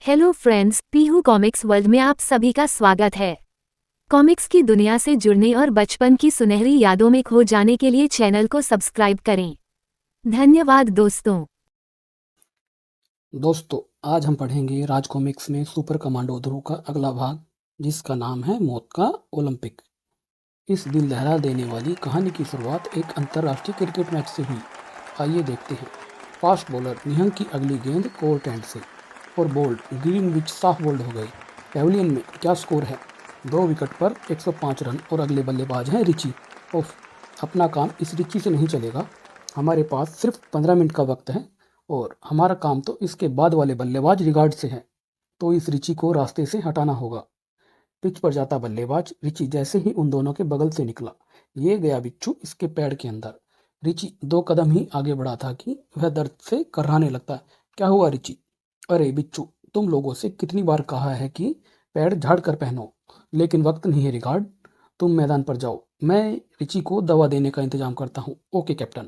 Hello friends, Pihu comics world में आप सभी का स्वागत है। कॉमिक्स की दुनिया से जुड़ने और बचपन की सुनहरी यादों में खो जाने के लिए चैनल को सब्सक्राइब करें। धन्यवाद दोस्तों। दोस्तों, आज हम पढ़ेंगे राज कॉमिक्स में सुपर कमांडो ध्रुव का अगला भाग, जिसका नाम है मौत का ओलंपिक। इस दिल दहला देने वाली कहानी की शुरुआत एक अंतर्राष्ट्रीय क्रिकेट मैच से हुई। आइए देखते हैं। फास्ट बॉलर निहंग की अगली गेंद कोर्ट एंड से और बोल्ड ग्रीनविच साफ बोल्ड हो गए। पेविलियन में क्या स्कोर है? 2 विकेट पर 105 रन और अगले बल्लेबाज हैं रिची। ओफ, अपना काम इस रिची से नहीं चलेगा। हमारे पास सिर्फ 15 मिनट का वक्त है और हमारा काम तो इसके बाद वाले बल्लेबाज रिगार्ड से है, तो इस रिची को रास्ते से हटाना होगा। पिच पर जाता बल्लेबाज रिची जैसे ही उन दोनों के बगल से निकला, ये गया बिच्छू इसके पैड के अंदर। रिची 2 कदम ही आगे बढ़ा था कि वह दर्द से कर्राने लगता। क्या हुआ रिची? अरे बिच्छू, तुम लोगों से कितनी बार कहा है कि पैड झाड़ कर पहनो, लेकिन वक्त नहीं है रिगार्ड। तुम मैदान पर जाओ, मैं रिची को दवा देने का इंतजाम करता हूँ। Okay captain.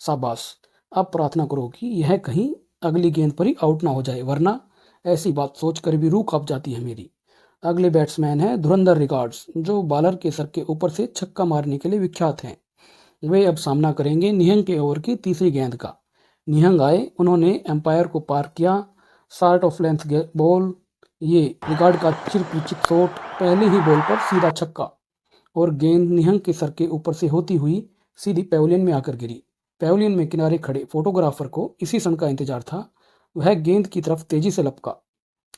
शाबाश। अब प्रार्थना करो कि यह कहीं अगली गेंद पर ही आउट ना हो जाए, वरना ऐसी बात सोचकर भी रूह कांप जाती है मेरी। अगले बैट्समैन है धुरंधर रिकॉर्ड्स, जो बॉलर के सर के ऊपर से छक्का मारने के लिए विख्यात हैं। वे अब सामना करेंगे निहंग के ओवर की तीसरी गेंद का। निहंग आए, उन्होंने एम्पायर को पार किया। शार्ट ऑफ लेंथ बॉल, ये रिकॉर्ड का चिरपिचिक शॉट, पहले ही बॉल पर सीधा छक्का और गेंद निहंग के सर के ऊपर से होती हुई सीधी पेविलियन में आकर गिरी। पेविलियन में किनारे खड़े फोटोग्राफर को इसी क्षण का इंतजार था। वह गेंद की तरफ तेजी से लपका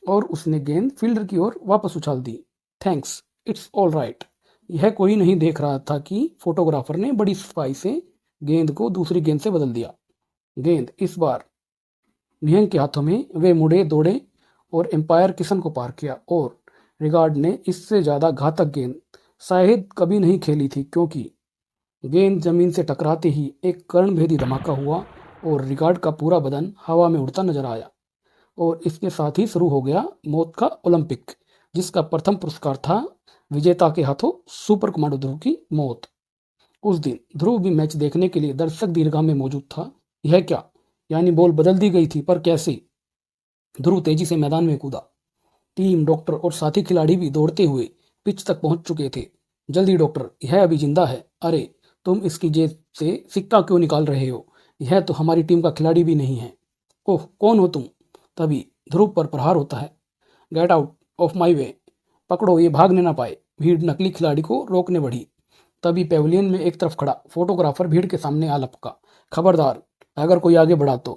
और उसने गेंद फील्डर की ओर वापस उछाल दी। Thanks, it's all right. यह कोई नहीं देख रहा था कि फोटोग्राफर ने बड़ी सफाई से गेंद को दूसरी गेंद से बदल दिया। गेंद इस बार निहंग के हाथों में। वे मुड़े दौड़े और एम्पायर किशन को पार किया और रिगार्ड ने इससे ज़्यादा घातक गेंद शायद कभी नहीं खेली थी, क्योंकि गेंद जमीन से टकराते ही एक कर्णभेदी धमाका हुआ और रिगार्ड का पूरा बदन हवा में उड़ता नजर आया। और इसके साथ ही शुरू हो गया मौत का ओलंपिक, जिसका प्रथम पुरस्कार था विजेता के हाथों सुपर कमांडो ध्रुव की मौत। उस दिन ध्रुव भी मैच देखने के लिए दर्शक दीर्घा में मौजूद था। यह क्या, यानी बॉल बदल दी गई थी, पर कैसे? ध्रुव तेजी से मैदान में कूदा। टीम, डॉक्टर और साथी खिलाड़ी भी दौड़ते हुए पिच तक पहुंच चुके थे। जल्दी डॉक्टर, यह अभी जिंदा है। अरे, तुम इसकी जेब से सिक्का क्यों निकाल रहे हो? यह तो हमारी टीम का खिलाड़ी भी नहीं है। ओह, कौन हो तुम? तभी ध्रुव पर प्रहार होता है। गेट आउट ऑफ माई वे। पकड़ो, ये भागने ना पाए। भीड़ नकली खिलाड़ी को रोकने बढ़ी। तभी पेविलियन में एक तरफ खड़ा फोटोग्राफर भीड़ के सामने आ लपका। खबरदार, अगर कोई आगे बढ़ा तो।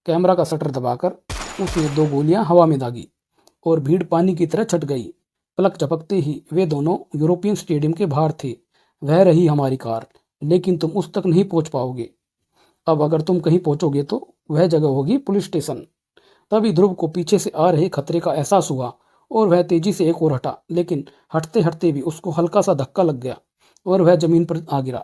कैमरा का शटर दबाकर उसने 2 गोलियां हवा में दागी और भीड़ पानी की तरह छट गई। पलक झपकते ही वे दोनों यूरोपियन स्टेडियम के बाहर थे। वह रही हमारी कार, लेकिन तुम उस तक नहीं पहुंच पाओगे। अब अगर तुम कहीं पहुंचोगे तो वह जगह होगी पुलिस स्टेशन। तभी ध्रुव को पीछे से आ रहे खतरे का एहसास हुआ और वह तेजी से एक ओर हटा, लेकिन हटते हटते भी उसको हल्का सा धक्का लग गया और वह जमीन पर आ गिरा।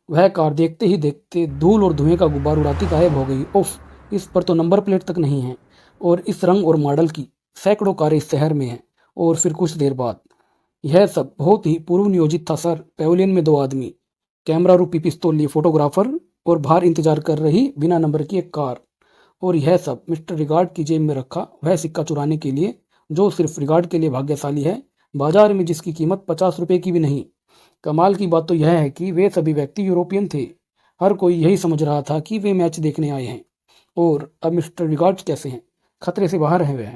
वह कार देखते ही देखते धूल और धुएं का गुब्बार उड़ाती गायब हो गई। उफ, इस पर तो नंबर प्लेट तक नहीं है और इस रंग और मॉडल की सैकड़ों कारें इस शहर में हैं। और फिर कुछ देर बाद यह सब बहुत ही पूर्व नियोजित था सर। पेविलियन में 2 आदमी, कैमरा रूपी पिस्तौल लिए फोटोग्राफर और बाहर इंतजार कर रही बिना नंबर की एक कार। और यह सब मिस्टर रिगार्ड की जेब में रखा वह सिक्का चुराने के लिए, जो सिर्फ रिगार्ड के लिए भाग्यशाली है, बाजार में जिसकी कीमत 50 रुपए की भी नहीं। कमाल की बात तो यह है कि वे सभी व्यक्ति यूरोपियन थे। हर कोई यही समझ रहा था कि वे मैच देखने आए हैं। और अब मिस्टर रिगार्ड कैसे हैं? खतरे से बाहर हैं वे।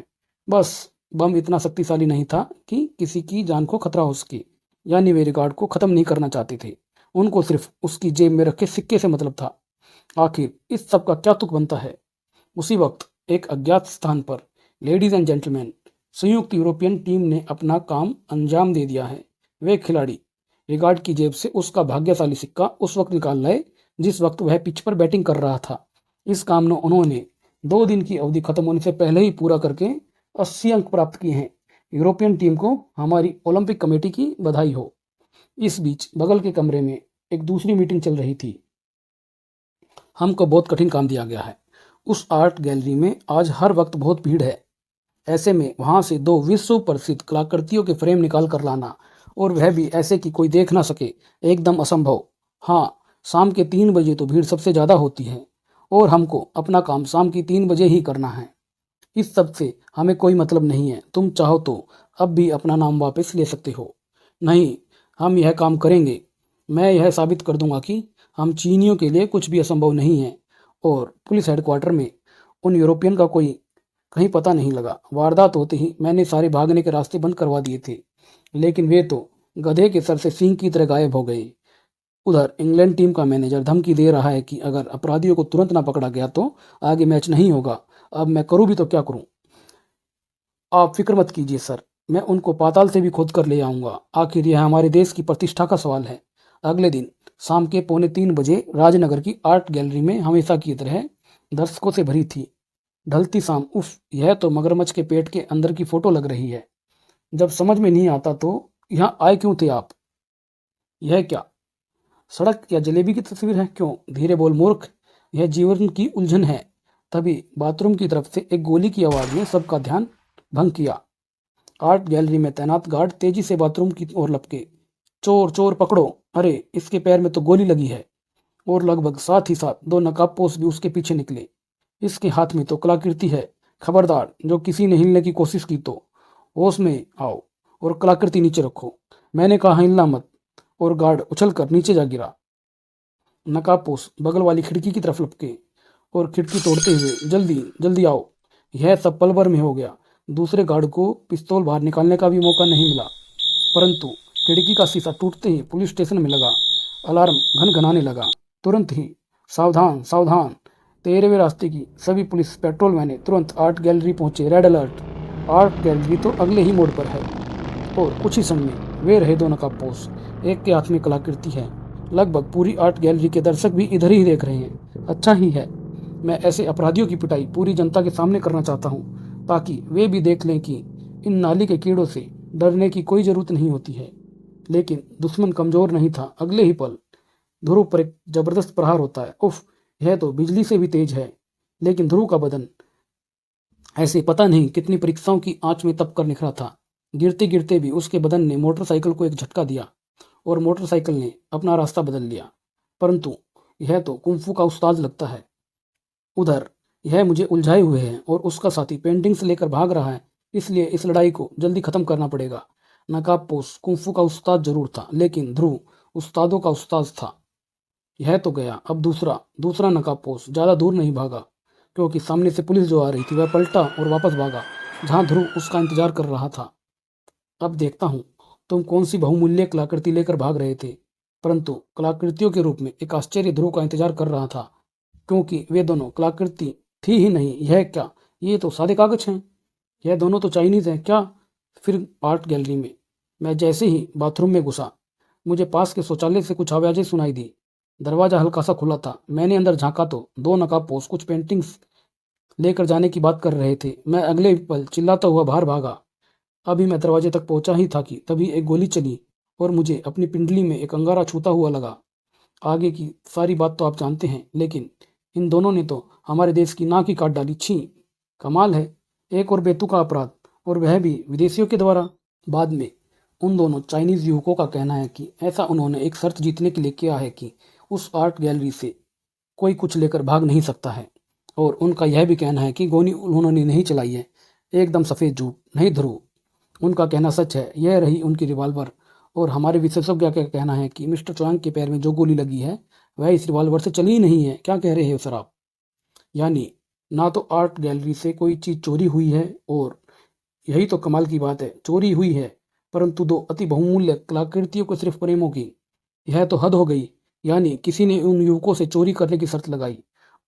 बस बम इतना शक्तिशाली नहीं था कि किसी की जान को खतरा हो सके। यानी वे रिगार्ड को खत्म नहीं करना चाहते थे, उनको सिर्फ उसकी जेब में रखे सिक्के से मतलब था। आखिर इस सब का क्या तुक बनता है? उसी वक्त एक अज्ञात स्थान पर, लेडीज एंड जेंटलमैन, संयुक्त यूरोपियन टीम ने अपना काम अंजाम दे दिया है। वे खिलाड़ी रिगार्ड की जेब से उसका भाग्यशाली सिक्का उस वक्त निकाल लाए जिस वक्त वह पिच पर बैटिंग कर रहा था। इस काम में उन्होंने 2 दिन की अवधि खत्म होने से पहले ही पूरा करके 80 अंक प्राप्त किए हैं। यूरोपियन टीम को हमारी ओलंपिक कमेटी की बधाई हो। इस बीच बगल के कमरे में एक दूसरी मीटिंग चल रही थी। हमको बहुत कठिन काम दिया गया है। उस आर्ट गैलरी में आज हर वक्त बहुत भीड़ है। ऐसे में वहां से 2 विश्व प्रसिद्ध कलाकृतियों के फ्रेम निकाल कर लाना, और वह भी ऐसे कि कोई देख ना सके, एकदम असंभव। हाँ, शाम के 3 बजे तो भीड़ सबसे ज़्यादा होती है और हमको अपना काम शाम की 3 बजे ही करना है। इस सब से हमें कोई मतलब नहीं है। तुम चाहो तो अब भी अपना नाम वापस ले सकते हो। नहीं, हम यह काम करेंगे। मैं यह साबित कर दूंगा कि हम चीनियों के लिए कुछ भी असंभव नहीं है। और पुलिस हेडक्वार्टर में उन यूरोपियन का कोई कहीं पता नहीं लगा। वारदात होते ही मैंने सारे भागने के रास्ते बंद करवा दिए थे, लेकिन वे तो गधे के सर से सींग की तरह गायब हो गए। उधर इंग्लैंड टीम का मैनेजर धमकी दे रहा है कि अगर अपराधियों को तुरंत ना पकड़ा गया तो आगे मैच नहीं होगा। अब मैं करूं भी तो क्या करूं? आप फिक्र मत कीजिए सर, मैं उनको पाताल से भी खोद कर ले आऊंगा। आखिर यह हमारे देश की प्रतिष्ठा का सवाल है। अगले दिन शाम के 2:45 बजे राजनगर की आर्ट गैलरी में हमेशा की तरह दर्शकों से भरी थी। ढलती शाम, उफ, यह तो मगरमच्छ के पेट के अंदर की फोटो लग रही है। जब समझ में नहीं आता तो यहाँ आए क्यों थे आप? यह क्या सड़क या जलेबी की तस्वीर है? क्यों? धीरे बोल मूर्ख, यह जीवन की उलझन है। तभी बाथरूम की तरफ से एक गोली की आवाज ने सबका ध्यान भंग किया। आर्ट गैलरी में तैनात गार्ड तेजी से बाथरूम की ओर लपके। चोर चोर पकड़ो! अरे, इसके पैर में तो गोली लगी है। और लगभग साथ ही साथ दो नकाबपोश भी उसके पीछे निकले। इसके हाथ में तो कलाकृति है। खबरदार, जो किसी ने हिलने की कोशिश की तो होश में आओ और कलाकृति नीचे रखो। मैंने कहा हिलना मत। और गार्ड उछलकर नीचे जा गिरा। नकाबपोश बगल वाली खिड़की की तरफ लपके और खिड़की तोड़ते हुए, जल्दी जल्दी आओ। यह सब पल भर में हो गया। दूसरे गार्ड को पिस्तौल बाहर निकालने का भी मौका नहीं मिला, परंतु खिड़की का शीशा टूटते ही पुलिस स्टेशन में लगा अलार्म घनघनाने लगा। तुरंत ही, सावधान सावधान, 13वें रास्ते की सभी पुलिस पेट्रोल मैंने तुरंत आर्ट गैलरी पहुंचे। Red alert! आर्ट गैलरी तो अगले ही मोड़ पर है। और कुछ ही समय में वे रहे दो नकाबपोश। एक के हाथ में कलाकृति है। लगभग पूरी आर्ट गैलरी के दर्शक भी इधर ही देख रहे हैं। अच्छा ही है, मैं ऐसे अपराधियों की पिटाई पूरी जनता के सामने करना चाहता हूँ, ताकि वे भी देख लें कि इन नाली के कीड़ों से डरने की कोई जरूरत नहीं होती है। लेकिन दुश्मन कमजोर नहीं था। अगले ही पल ध्रुव पर एक जबरदस्त प्रहार होता है। उफ, यह तो बिजली से भी तेज है। लेकिन ध्रुव का बदन ऐसे पता नहीं कितनी परीक्षाओं की आंच में तप कर निखरा था। गिरते गिरते भी उसके बदन ने मोटरसाइकिल को एक झटका दिया और मोटरसाइकिल ने अपना रास्ता बदल लिया। परंतु यह तो कुंफू का उस्ताद लगता है। उधर यह मुझे उलझाए हुए है और उसका साथी पेंटिंग्स लेकर भाग रहा है। इसलिए इस लड़ाई को जल्दी खत्म करना पड़ेगा। नकाबपोश कुंफू का उस्ताद जरूर था, लेकिन ध्रुव उस्तादों का उस्ताद था। यह तो गया। अब दूसरा दूसरा नकाबपोश ज्यादा दूर नहीं भागा, क्योंकि सामने से पुलिस जो आ रही थी वह पलटा और वापस भागा जहां ध्रुव उसका इंतजार कर रहा था। अब देखता हूँ तुम कौन सी बहुमूल्य कलाकृति लेकर भाग रहे थे। परंतु कलाकृतियों के रूप में एक आश्चर्य ध्रुव का इंतजार कर रहा था, क्योंकि वे दोनों कलाकृति थी ही नहीं। यह क्या? ये तो सादे कागज हैं। यह दोनों तो चाइनीज हैं क्या? फिर आर्ट गैलरी में मैं जैसे ही बाथरूम में घुसा, मुझे पास के शौचालय से कुछ आवाजें सुनाई दी। दरवाजा हल्का सा खुला था। मैंने अंदर झांका तो दो नकाबपोश कुछ पेंटिंग्स लेकर जाने की बात कर रहे थे। मैं अगले पल चिल्लाता हुआ बाहर भागा। अभी मैं दरवाजे तक पहुंचा ही था कि तभी एक गोली चली और मुझे अपनी पिंडली में एक अंगारा छूता हुआ लगा। आगे की सारी बात तो आप जानते हैं, लेकिन इन दोनों ने तो हमारे देश की नाक ही काट डाली। छी! कमाल है, एक और बेतुका अपराध, और वह भी विदेशियों के द्वारा। बाद में उन दोनों चाइनीज युवकों का कहना है कि ऐसा उन्होंने एक शर्त जीतने के लिए किया है कि उस आर्ट गैलरी से कोई कुछ लेकर भाग नहीं सकता है। और उनका यह भी कहना है कि गोली उन्होंने नहीं चलाई है। एकदम सफेद झूठ। नहीं ध्रुव, उनका कहना सच है। यह रही उनकी रिवॉल्वर। और हमारे विशेषज्ञ का कहना है कि मिस्टर चौंग के पैर में जो गोली लगी है वह इस रिवॉल्वर से चली ही नहीं है। क्या कह रहे हो सर आप? यानी ना तो आर्ट गैलरी से कोई चीज चोरी हुई है, और यही तो कमाल की बात है, चोरी हुई है, परंतु दो अति बहुमूल्य कलाकृतियों को सिर्फ प्रेमों की। यह तो हद हो गई। यानी किसी ने उन युवकों से चोरी करने की शर्त लगाई,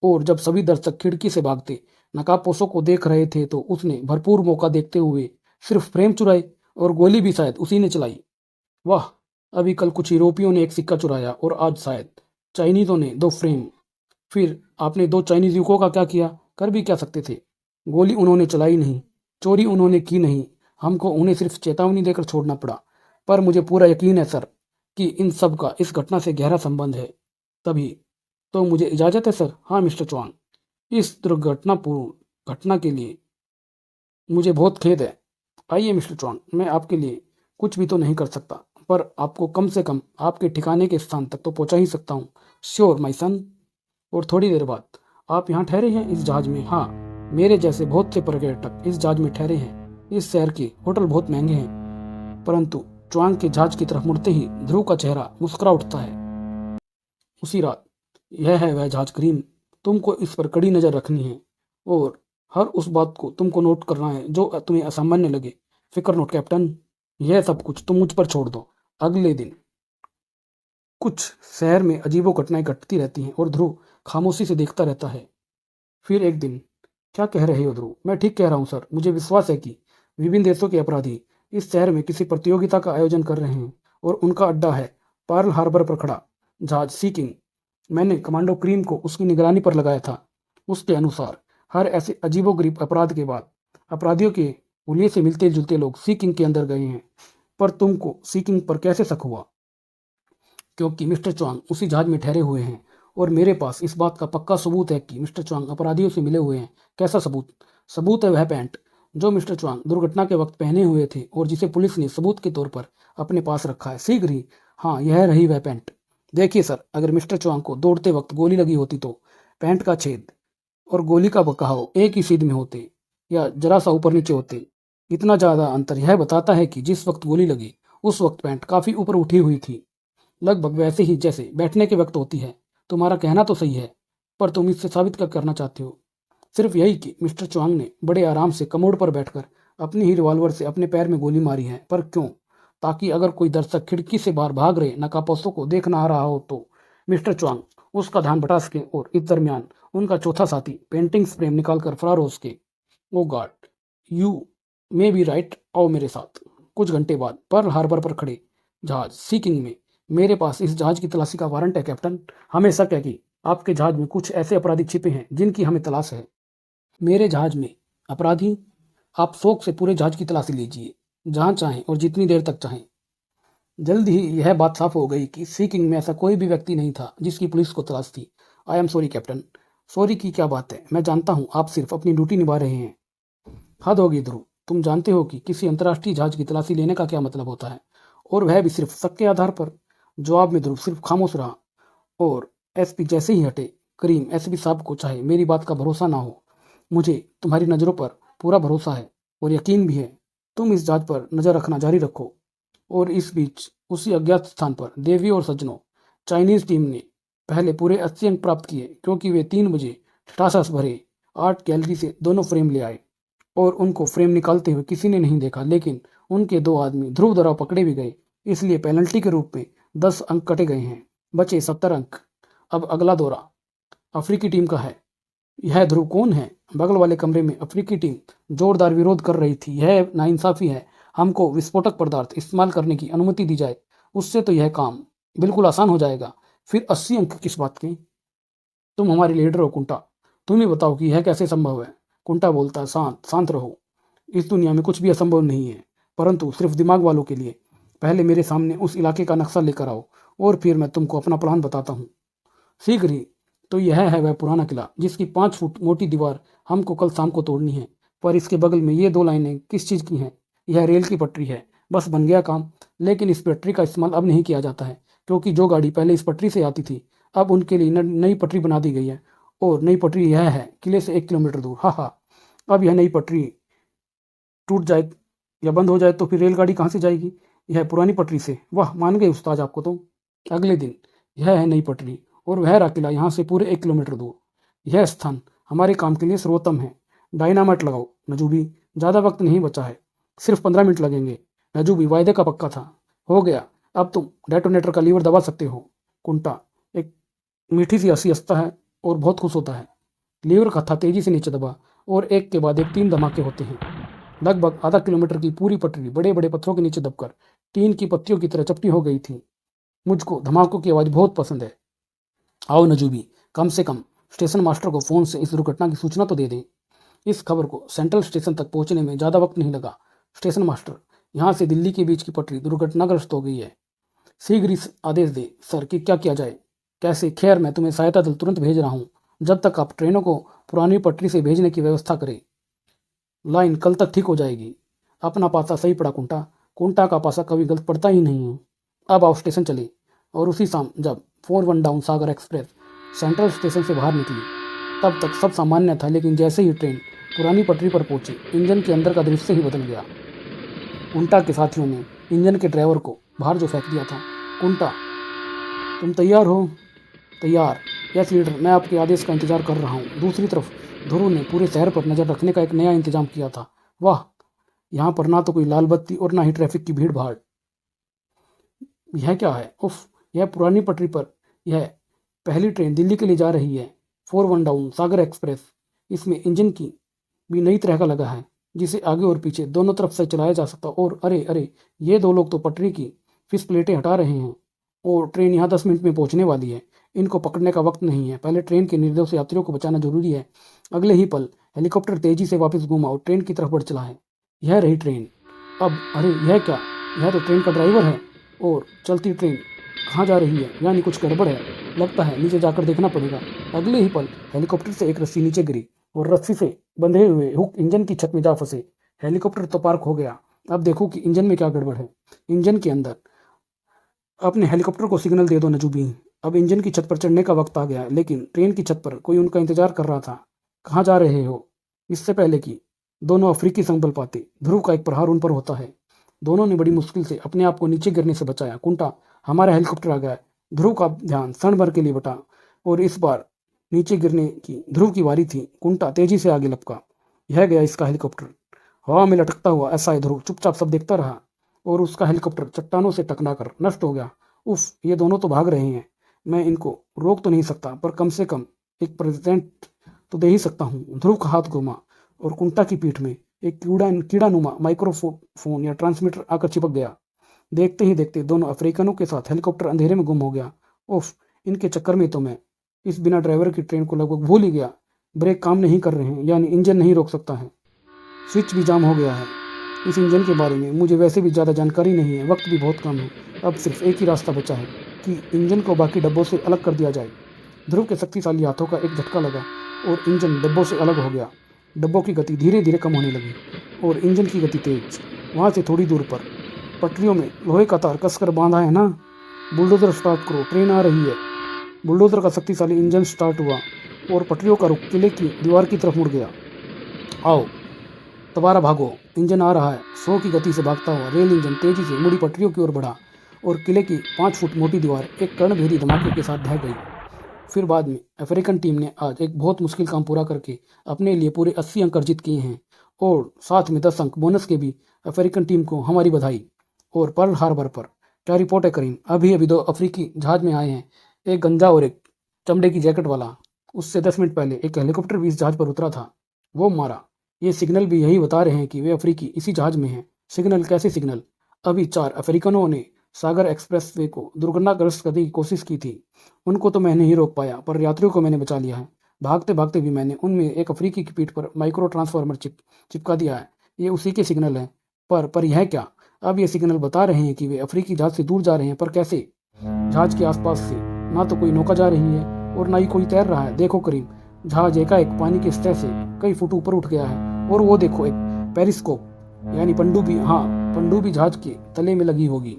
और जब सभी दर्शक खिड़की से भागते नकाबपोशों को देख रहे थे तो उसने भरपूर मौका देखते हुए सिर्फ फ्रेम चुराए, और गोली भी शायद उसी ने चलाई। वाह! अभी कल कुछ यूरोपियों ने एक सिक्का चुराया और आज शायद चाइनीजों ने दो फ्रेम। फिर आपने दो चाइनीज युवकों का क्या किया? कर भी क्या सकते थे? गोली उन्होंने चलाई नहीं, चोरी उन्होंने की नहीं। हमको उन्हें सिर्फ चेतावनी देकर छोड़ना पड़ा। पर मुझे पूरा यकीन है सर कि इन सब का इस घटना से गहरा संबंध है। तभी तो मुझे इजाजत है सर। हाँ मिस्टर चौहान, इस दुर्घटनापूर्ण घटना के लिए मुझे बहुत खेद है। आइए मिस्टर चौहान, मैं आपके लिए कुछ भी तो नहीं कर सकता, पर आपको कम से कम आपके ठिकाने के स्थान तक तो पहुंचा ही सकता हूँ। श्योर माई सन। और थोड़ी देर बाद, आप यहाँ ठहरे हैं इस जहाज में? हाँ, मेरे जैसे बहुत से पर्यटक इस जहाज में ठहरे हैं। इस शहर के होटल बहुत महंगे हैं। परंतु च्वांग के जहाज की तरफ मुड़ते ही ध्रुव का चेहरा मुस्कुरा उठता है। उसी रात, यह है वह जहाज क्रीम। तुमको इस पर कड़ी नजर रखनी है और हर उस बात को तुमको नोट करना है जो तुम्हें असामान्य लगे। फिक्र नोट कैप्टन, यह सब कुछ तुम मुझ पर छोड़ दो। अगले दिन कुछ शहर में अजीबो घटनाएं घटती रहती हैं और ध्रुव खामोशी से देखता रहता है। फिर एक दिन, क्या कह रहे हो ध्रुव? मैं ठीक कह रहा हूँ सर। मुझे विश्वास है कि विभिन्न देशों के अपराधी इस शहर में किसी प्रतियोगिता का आयोजन कर रहे हैं और उनका अड्डा है पर्ल हार्बर पर खड़ा जहाज सी किंग। मैंने कमांडो क्रीम को उसकी निगरानी पर लगाया था। उसके अनुसार हर ऐसे अजीबोगरीब अपराध के बाद अपराधियों के हुलिये से मिलते जुलते लोग सी किंग के अंदर गए हैं। पर तुमको सी किंग पर कैसे शक हुआ? क्योंकि मिस्टर च्वांग उसी जहाज में ठहरे हुए हैं और मेरे पास इस बात का पक्का सबूत है कि मिस्टर च्वांग अपराधियों से मिले हुए हैं। कैसा सबूत? सबूत है वह पैंट जो मिस्टर च्वांग दुर्घटना के वक्त पहने हुए थे और जिसे पुलिस ने सबूत के तौर पर अपने पास रखा है। शीघ्र ही, हाँ, यह रही वह पैंट। देखिए सर, अगर मिस्टर च्वांग को दौड़ते वक्त गोली लगी होती तो पैंट का छेद और गोली का बहाव एक ही सीध में होते या जरा सा ऊपर नीचे होते। इतना ज्यादा अंतर यह बताता है कि जिस वक्त गोली लगी उस वक्त पैंट काफी ऊपर उठी हुई थी, लगभग वैसे ही जैसे बैठने के वक्त होती है। तुम्हारा कहना तो सही है, पर तुम इससे साबित क्या करना चाहते हो? सिर्फ यही कि मिस्टर च्वांग ने बड़े आराम से कमोड पर बैठकर अपनी ही रिवॉल्वर से अपने पैर में गोली मारी है। पर क्यों? ताकि अगर कोई दर्शक खिड़की से बाहर भाग रहे नकाबपोशों को देखना आ रहा हो तो मिस्टर च्वांग उसका ध्यान भटा सके और इस दरमियान उनका चौथा साथी पेंटिंग्स फ्रेम निकालकर फरार हो सके। Oh God, you may be right. आओ मेरे साथ। कुछ घंटे बाद पर्ल हार्बर पर खड़े जहाज सी किंग में, मेरे पास इस जहाज की तलाशी का वारंट है कैप्टन। हमें शक है कि आपके जहाज में कुछ ऐसे अपराधी छिपे हैं जिनकी हमें तलाश है। मेरे जहाज में अपराधी? आप शौक से पूरे जहाज की तलाशी लीजिए, जहां चाहें और जितनी देर तक चाहें। जल्द ही यह बात साफ हो गई कि सी किंग में ऐसा कोई भी व्यक्ति नहीं था जिसकी पुलिस को तलाश थी। I am sorry captain. Sorry की क्या बात है, मैं जानता हूं आप सिर्फ अपनी ड्यूटी निभा रहे हैं। हद होगी ध्रुव, तुम जानते हो कि किसी अंतर्राष्ट्रीय जहाज की तलाशी लेने का क्या मतलब होता है, और वह भी सिर्फ शक के आधार पर। जवाब में ध्रुव सिर्फ खामोश रहा और एसपी जैसे ही हटे, करीम एसपी साहब को चाहे मेरी बात का भरोसा ना हो, मुझे तुम्हारी नज़रों पर पूरा भरोसा है और यकीन भी है। तुम इस जहाज पर नज़र रखना जारी रखो। और इस बीच उसी अज्ञात स्थान पर देवी और सज्जनों, चाइनीज टीम ने पहले पूरे 80 अंक प्राप्त किए क्योंकि वे 3 बजे ठठास भरे आर्ट गैलरी से दोनों फ्रेम ले आए और उनको फ्रेम निकालते हुए किसी ने नहीं देखा। लेकिन उनके 2 आदमी ध्रुव द्वारा पकड़े भी गए, इसलिए पेनल्टी के रूप में 10 अंक कटे गए हैं। बचे 70 अंक। अब अगला दौरा अफ्रीकी टीम का है। यह ध्रुव कौन है? बगल वाले कमरे में अफ्रीकी टीम जोरदार विरोध कर रही थी। यह नाइंसाफी है। हमको विस्फोटक पदार्थ इस्तेमाल करने की अनुमति दी जाए, उससे तो यह काम बिल्कुल आसान हो जाएगा। फिर 80 अंक किस बात के? तुम हमारे लीडर हो कुंटा, तुम ही बताओ कि यह कैसे संभव है। कुंटा बोलता है, शांत शांत रहो। इस दुनिया में कुछ भी असंभव नहीं है, परंतु सिर्फ दिमाग वालों के लिए। पहले मेरे सामने उस इलाके का नक्शा लेकर आओ और फिर मैं तुमको अपना प्लान बताता हूँ। शीघ्र ही। तो यह है वह पुराना किला जिसकी 5 फुट मोटी दीवार हमको कल शाम को तोड़नी है। पर इसके बगल में ये 2 लाइनें किस चीज़ की हैं? यह रेल की पटरी है। बस बन गया काम। लेकिन इस पटरी का इस्तेमाल अब नहीं किया जाता है क्योंकि जो गाड़ी पहले इस पटरी से आती थी अब उनके लिए नई पटरी बना दी गई है। और नई पटरी यह है किले से 1 किलोमीटर दूर। हाँ हाँ, अब यह नई पटरी टूट जाए या बंद हो जाए तो फिर रेलगाड़ी कहाँ से जाएगी? यह पुरानी पटरी से। वाह, मान गए उस्ताद आपको तो। अगले दिन, यह है नई पटरी और वह रहा किला यहाँ से पूरे 1 किलोमीटर दूर। यह स्थान हमारे काम के लिए सर्वोत्तम है। डायनामाइट लगाओ नजूबी, ज़्यादा वक्त नहीं बचा है, सिर्फ 15 मिनट लगेंगे। नजूबी वायदे का पक्का था। हो गया, अब तुम डेटोनेटर का लीवर दबा सकते हो। कुंटा एक मीठी सी हंसी हंसता है और बहुत खुश होता है। लीवर का था तेजी से नीचे दबा और एक के बाद एक 3 धमाके होते हैं। लगभग आधा किलोमीटर की पूरी पटरी बड़े बड़े पत्थरों के नीचे दबकर टीन की पत्तियों की तरह चपटी हो गई थी। मुझको धमाकों की आवाज़ बहुत पसंद है। आओ नजूबी, कम से कम स्टेशन मास्टर को फ़ोन से इस दुर्घटना की सूचना तो दे दें। इस खबर को सेंट्रल स्टेशन तक पहुंचने में ज़्यादा वक्त नहीं लगा। स्टेशन मास्टर, यहाँ से दिल्ली के बीच की पटरी दुर्घटनाग्रस्त हो गई है। शीघ्र ही आदेश दे सर कि क्या किया जाए। कैसे? खैर, मैं तुम्हें सहायता दल तुरंत भेज रहा हूँ। जब तक आप ट्रेनों को पुरानी पटरी से भेजने की व्यवस्था करें, लाइन कल तक ठीक हो जाएगी। अपना पासा सही पड़ा कुंटा। कुंटा का पासा कभी गलत पड़ता ही नहीं है। अब आओ स्टेशन चले। और उसी शाम जब 41 डाउन सागर एक्सप्रेस सेंट्रल स्टेशन से बाहर निकली तब तक सब सामान्य था, लेकिन जैसे ही ट्रेन पुरानी पटरी पर पहुंचे। इंजन के अंदर का दृश्य ही बदल गया। कुंटा के साथियों ने इंजन के ड्राइवर को बाहर जो फेंक दिया था। कुंटा, तुम तैयार हो? तैयार। यस लीडर, मैं आपके आदेश का इंतजार कर रहा हूँ। दूसरी तरफ ध्रुव ने पूरे शहर पर नजर रखने का एक नया इंतजाम किया था। वाह, यहाँ पर ना तो कोई लाल बत्ती और ना ही ट्रैफिक की भीड़ भाड़। यह क्या है? उफ, यह पुरानी पटरी पर यह पहली ट्रेन दिल्ली के लिए जा रही है। 4 डाउन सागर एक्सप्रेस। इसमें इंजन की भी नई तरह का लगा है, जिसे आगे और पीछे दोनों तरफ से चलाया जा सकता। और अरे अरे, ये दो लोग तो पटरी की फिश प्लेटें हटा रहे हैं और ट्रेन यहाँ 10 मिनट में पहुंचने वाली है। इनको पकड़ने का वक्त नहीं है। पहले ट्रेन के निर्दोष यात्रियों को बचाना जरूरी है। अगले ही पल हेलीकॉप्टर तेजी से वापस घूमा और ट्रेन की तरफ बढ़ चला है। यह रही ट्रेन। अब अरे, यह क्या? यह तो ट्रेन का ड्राइवर है। और चलती ट्रेन कहाँ जा रही है? यानी कुछ गड़बड़ है। लगता है नीचे जाकर देखना पड़ेगा। अगले ही पल हेलीकॉप्टर से एक रस्सी नीचे गिरी और रस्सी से बंधे हुए हुक इंजन की छत में जा फंसे। हेलीकॉप्टर तो पार्क हो गया। अब देखो कि इंजन में क्या गड़बड़ है। इंजन के अंदर, अपने हेलीकॉप्टर को सिग्नल दे दो नजूबी। अब इंजन की छत पर चढ़ने का वक्त आ गया, लेकिन ट्रेन की छत पर कोई उनका इंतजार कर रहा था। कहाँ जा रहे हो? इससे पहले कि दोनों अफ्रीकी संभल पाते, ध्रुव का एक प्रहार उन पर होता है। दोनों ने बड़ी मुश्किल से अपने आप को नीचे गिरने से बचाया। कुंटा, हमारा हेलीकॉप्टर आ गया है। ध्रुव का ध्यान क्षण भर के लिए बटा और इस बार नीचे गिरने की ध्रुव की बारी थी। कुंटा तेजी से आगे लपका। यह गया इसका हेलीकॉप्टर। हवा में लटकता हुआ ऐसा है। ध्रुव चुपचाप सब देखता रहा और उसका हेलीकॉप्टर चट्टानों से टकराकर नष्ट हो गया। उफ, ये दोनों तो भाग रहे हैं। मैं इनको रोक तो नहीं सकता, पर कम से कम एक प्रेजेंट तो दे ही सकता हूँ। ध्रुव का हाथ घूमा और कुंटा की पीठ में एक कीड़ानुमा माइक्रोफोन या ट्रांसमीटर आकर चिपक गया। देखते ही देखते दोनों अफ्रीकनों के साथ हेलीकॉप्टर अंधेरे में गुम हो गया। उफ, इनके चक्कर में तो मैं इस बिना ड्राइवर की ट्रेन को लगभग भूल ही गया। ब्रेक काम नहीं कर रहे हैं, यानी इंजन नहीं रोक सकता है। स्विच भी जाम हो गया है। इस इंजन के बारे में मुझे वैसे भी ज़्यादा जानकारी नहीं है। वक्त भी बहुत कम है। अब सिर्फ एक ही रास्ता बचा है कि इंजन को बाकी डब्बों से अलग कर दिया जाए। ध्रुव के शक्तिशाली हाथों का एक झटका लगा और इंजन डब्बों से अलग हो गया। डब्बों की गति धीरे धीरे कम होने लगी और इंजन की गति तेज। वहाँ से थोड़ी दूर पर पटरियों में लोहे का तार कसकर बांधा है ना। बुलडोजर स्टार्ट करो, ट्रेन आ रही है। बुलडोजर का शक्तिशाली इंजन स्टार्ट हुआ और पटरियों का रुख किले की दीवार की तरफ मुड़ गया। आओ, दोबारा भागो, इंजन आ रहा है। 100 की गति से भागता हुआ रेल इंजन तेजी से मुड़ी पटरियों की ओर बढ़ा और किले की 5 फुट मोटी दीवार एक कर्णभेदी धमाके के साथ ढह गई। फिर बाद में अफ्रीकन टीम ने आज एक बहुत मुश्किल काम पूरा करके अपने लिए पूरे 80 अंक अर्जित किए हैं और साथ में 10 अंक बोनस के भी। अफ्रीकन टीम को हमारी बधाई। और पर्ल हार्बर पर क्या रिपोर्ट है करीम? अभी अभी 2 अफ्रीकी जहाज में आए हैं, एक गंजा और एक चमड़े की जैकेट वाला। उससे 10 मिनट पहले एक हेलीकॉप्टर भी इस जहाज पर उतरा था, वो मारा। ये सिग्नल भी यही बता रहे हैं कि वे अफ्रीकी इसी जहाज में हैं। सिग्नल? कैसे सिग्नल? अभी 4 अफ्रीकनों ने सागर एक्सप्रेसवे को दुर्घटनाग्रस्त करने की कोशिश की थी। उनको तो मैं नहीं रोक पाया, पर यात्रियों को मैंने बचा लिया है। भागते भागते भी मैंने उनमें एक अफ्रीकी की पीठ पर माइक्रो ट्रांसफार्मर चिपका दिया है। ये उसी के सिग्नल हैं। पर यह क्या? अब ये सिग्नल बता रहे हैं कि वे अफ्रीकी जहाज से दूर जा रहे हैं, पर कैसे? जहाज के आसपास से ना तो कोई नौका जा रही है और ना ही कोई तैर रहा है। देखो करीम, जहाज एकाएक पानी की सतह से कई फुट ऊपर उठ गया है और वो देखो, एक पेरिस्कोप यानी पनडुब्बी। हाँ, पनडुब्बी जहाज के तले में लगी होगी।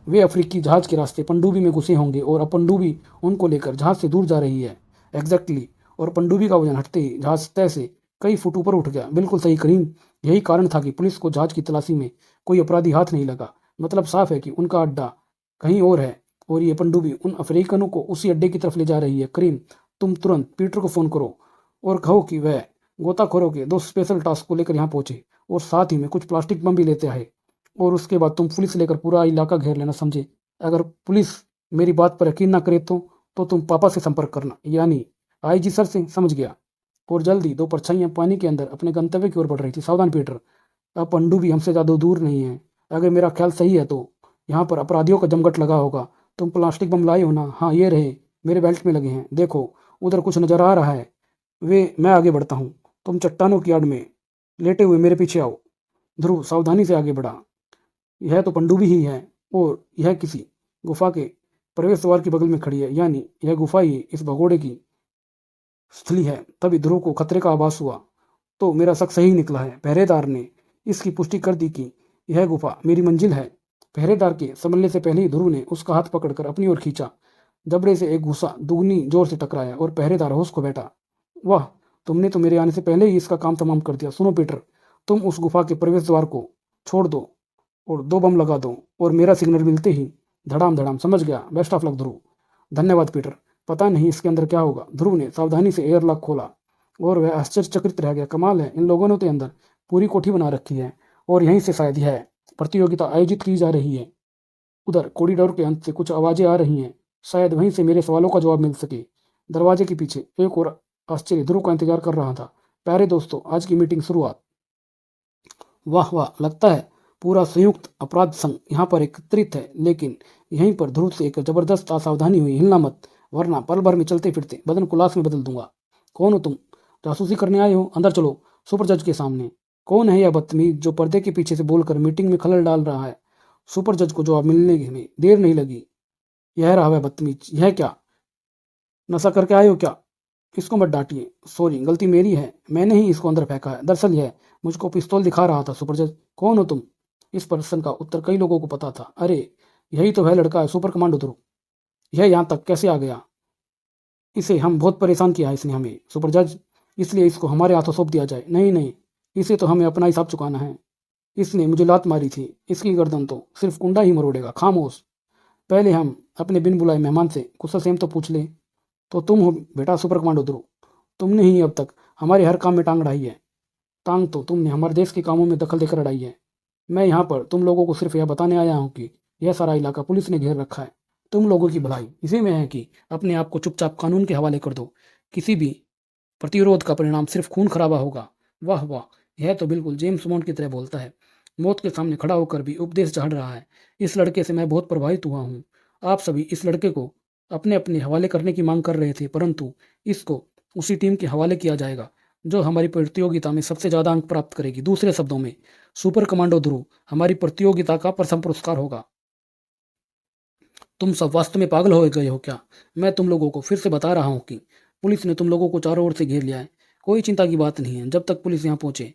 वे अफ्रीकी जहाज के रास्ते पनडुब्बी में घुसे होंगे और अब पनडुब्बी उनको लेकर जहाज से दूर जा रही है। एग्जैक्टली। और पनडुब्बी का वजन हटते ही जहाज सतह से कई फुट ऊपर उठ गया। बिल्कुल सही करीम। यही कारण था कि पुलिस को जहाज की तलाशी में कोई अपराधी हाथ नहीं लगा। मतलब साफ है कि उनका अड्डा कहीं और है और ये पनडुब्बी उन अफ्रीकनों को उसी अड्डे की तरफ ले जा रही है। करीम, तुम तुरंत पीटर को फोन करो और कहो कि वह गोताखोरों के 2 स्पेशल टास्क को लेकर यहाँ पहुंचे और साथ ही में कुछ प्लास्टिक बम भी लेते आए। और उसके बाद तुम पुलिस लेकर पूरा इलाका घेर लेना, समझे? अगर पुलिस मेरी बात पर यकीन ना करे तो तुम पापा से संपर्क करना, यानी आईजी सर से। समझ गया। और जल्दी 2 परछाइयां पानी के अंदर अपने गंतव्य की ओर बढ़ रही थी। सावधान पीटर, अब पनडुब्बी हमसे ज़्यादा दूर नहीं है। अगर मेरा ख्याल सही है तो यहाँ पर अपराधियों का जमघट लगा होगा। तुम प्लास्टिक बम लाए हो ना? हाँ, ये रहे, मेरे बेल्ट में लगे हैं। देखो, उधर कुछ नजर आ रहा है। मैं आगे बढ़ता हूँ, तुम चट्टानों की आड़ में लेटे हुए मेरे पीछे आओ। ध्रुव सावधानी से आगे बढ़ा। यह तो पनडुब्बी ही है और यह किसी गुफा के प्रवेश द्वार के बगल में खड़ी है, यानी यह गुफा ही इस भगोड़े की स्थली है। तभी ध्रुव को खतरे का आभास हुआ। तो मेरा शक सही निकला है। पहरेदार ने इसकी पुष्टि कर दी कि यह गुफा मेरी मंजिल है। पहरेदार के संभलने से पहले ही ध्रुव ने उसका हाथ पकड़कर अपनी ओर खींचा। जबड़े से एक घुसा दुगनी जोर से टकराया और पहरेदार होश खो बैठा। वाह, तुमने तो मेरे आने से पहले ही इसका काम तमाम कर दिया। सुनो पीटर, तुम उस गुफा के प्रवेश द्वार को छोड़ दो और 2 बम लगा दो और मेरा सिग्नल मिलते ही धड़ाम धड़ाम। समझ गया? बेस्ट ऑफ लक ध्रुव। धन्यवाद पीटर। पता नहीं इसके अंदर क्या होगा। ध्रुव ने सावधानी से एयर लॉक खोला और वह आश्चर्यचकित रह गया। कमाल है, इन लोगों ने तो अंदर पूरी कोठी बना रखी है और यहीं से शायद यह प्रतियोगिता आयोजित की जा रही है। उधर कॉरिडोर के अंत से कुछ आवाजें आ रही हैं, शायद वहीं से मेरे सवालों का जवाब मिल सके। दरवाजे के पीछे एक और आश्चर्य ध्रुव का इंतजार कर रहा था। प्यारे दोस्तों, आज की मीटिंग शुरुआत। वाह वाह, लगता है पूरा संयुक्त अपराध संघ यहाँ पर एकत्रित है। लेकिन यहीं पर ध्रुव से एक जबरदस्त असावधानी हुई। हिलना मत, वरना पल भर में चलते फिरते बदन को लाश में बदल दूंगा। कौन हो तुम? जासूसी करने आए हो? अंदर चलो। सुपर जज के सामने। कौन है यह बदतमीज जो पर्दे के पीछे से बोलकर मीटिंग में खलल डाल रहा है? सुपर जज को जवाब मिलने में देर नहीं लगी। यह रहा वह बदतमीज। यह क्या, नशा करके आए हो क्या? इसको मत डांटिए। सॉरी, गलती मेरी है, मैंने ही इसको अंदर फेंका है। दरअसल यह मुझको पिस्तौल दिखा रहा था। सुपर जज, कौन हो तुम? इस प्रश्न का उत्तर कई लोगों को पता था। अरे, यही तो वह लड़का है, सुपर कमांडो ध्रुव। यह यहाँ तक कैसे आ गया? इसे हम बहुत परेशान किया है इसने हमें। सुपर जज, इसलिए इसको हमारे हाथों सौंप दिया जाए। नहीं नहीं, इसे तो हमें अपना हिसाब चुकाना है। इसने मुझे लात मारी थी, इसकी गर्दन तो सिर्फ कुंडा ही मरोड़ेगा। खामोश। पहले हम अपने बिन बुलाए मेहमान से कुशल सेम तो पूछ ले। तो तुम हो बेटा सुपर कमांडो ध्रुव। तुमने ही अब तक हमारे हर काम में टांग अड़ाई है। टांग तो तुमने हमारे देश के कामों में दखल देकर अड़ाई है। मैं यहाँ पर तुम लोगों को सिर्फ यह बताने आया हूँ कि यह सारा इलाका पुलिस ने घेर रखा है। तुम लोगों की भलाई इसी में है कि अपने आप को चुपचाप कानून के हवाले कर दो। किसी भी प्रतिरोध का परिणाम सिर्फ खून खराबा होगा। वाह वाह, यह तो बिल्कुल जेम्स बॉन्ड की तरह बोलता है। मौत के सामने खड़ा होकर भी उपदेश झाड़ रहा है। इस लड़के से मैं बहुत प्रभावित हुआ हूँ। आप सभी इस लड़के को अपने अपने हवाले करने की मांग कर रहे थे, परंतु इसको उसी टीम के हवाले किया जाएगा जो हमारी प्रतियोगिता में सबसे ज़्यादा अंक प्राप्त करेगी। दूसरे शब्दों में, सुपर कमांडो ध्रुव हमारी प्रतियोगिता का प्रथम पुरस्कार होगा। तुम सब वास्तव में पागल हो गए हो क्या? मैं तुम लोगों को फिर से बता रहा हूँ कि पुलिस ने तुम लोगों को चारों ओर से घेर लिया है। कोई चिंता की बात नहीं है। जब तक पुलिस यहाँ पहुंचे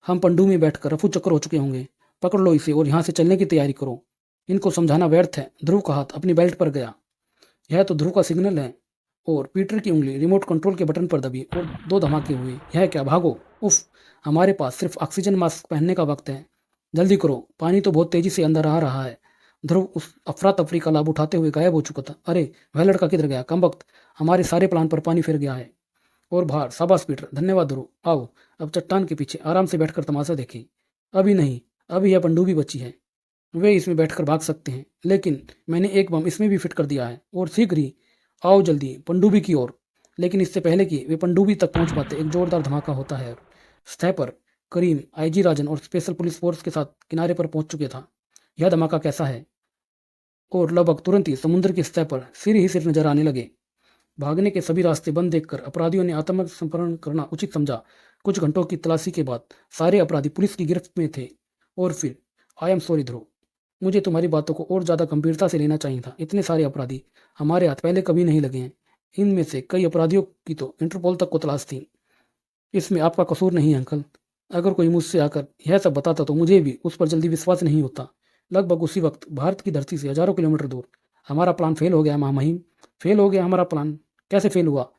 हम पंडू में बैठकर रफू चक्कर हो चुके होंगे। पकड़ लो इसे और यहाँ से चलने की तैयारी करो। इनको समझाना व्यर्थ है। ध्रुव का हाथ अपनी बेल्ट पर गया। यह तो ध्रुव का सिग्नल है। और पीटर की उंगली रिमोट कंट्रोल के बटन पर दबी और 2 धमाके हुए। यह क्या, भागो। उफ, हमारे पास सिर्फ ऑक्सीजन मास्क पहनने का वक्त है। जल्दी करो, पानी तो बहुत तेजी से अंदर आ रहा है। ध्रुव उस अफरा तफरी का लाभ उठाते हुए गायब हो चुका था। अरे, वह लड़का किधर गया? कमबख्त, हमारे सारे प्लान पर पानी फिर गया है। और बाहर। शाबाश पीटर, धन्यवाद ध्रुव। आओ अब चट्टान के पीछे आराम से बैठकर तमाशा देखें। अभी नहीं, अभी यह पनडुब्बी बची है। वे इसमें बैठकर भाग सकते हैं, लेकिन मैंने एक बम इसमें भी फिट कर दिया है और शीघ्र ही। आओ जल्दी पनडुब्बी की ओर। लेकिन इससे पहले कि वे पनडुब्बी तक पहुंच पाते एक जोरदार धमाका होता है। सतह पर करीम, आईजी राजन और स्पेशल पुलिस फोर्स के साथ किनारे पर पहुंच चुके था। यह धमाका कैसा है? और लगभग तुरंत ही समुद्र की सतह पर सिर ही सिर नजर आने लगे। भागने के सभी रास्ते बंद देखकर अपराधियों ने आत्मसमर्पण करना उचित समझा। कुछ घंटों की तलाशी के बाद सारे अपराधी पुलिस की गिरफ्त में थे। और फिर, आई एम सॉरी ध्रुव, मुझे तुम्हारी बातों को और ज़्यादा गंभीरता से लेना चाहिए था। इतने सारे अपराधी हमारे हाथ पहले कभी नहीं लगे हैं। इनमें से कई अपराधियों की तो इंटरपोल तक को तलाश थी। इसमें आपका कसूर नहीं है अंकल। अगर कोई मुझसे आकर यह सब बताता तो मुझे भी उस पर जल्दी विश्वास नहीं होता। लगभग उसी वक्त भारत की धरती से हजारों किलोमीटर दूर हमारा प्लान फेल हो गया महामहिम। फेल हो गया हमारा प्लान? कैसे फेल हुआ?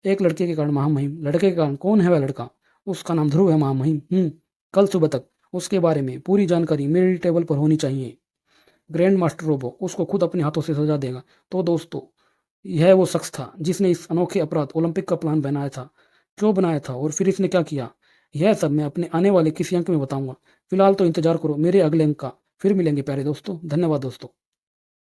एक लड़के के कारण महामहिम। लड़के के कारण? कौन है वह लड़का? उसका नाम ध्रुव है महामहिम। कल सुबह तक उसके बारे में पूरी जानकारी मेरी टेबल पर होनी चाहिए। ग्रैंड मास्टर रोबो उसको खुद अपने हाथों से सजा देगा। तो दोस्तों, यह वो शख्स था जिसने इस अनोखे अपराध ओलंपिक का प्लान बनाया था। क्यों बनाया था और फिर इसने क्या किया, यह सब मैं अपने आने वाले किसी अंक में बताऊंगा। फिलहाल तो इंतजार करो मेरे अगले अंक का। फिर मिलेंगे प्यारे दोस्तों। धन्यवाद दोस्तों।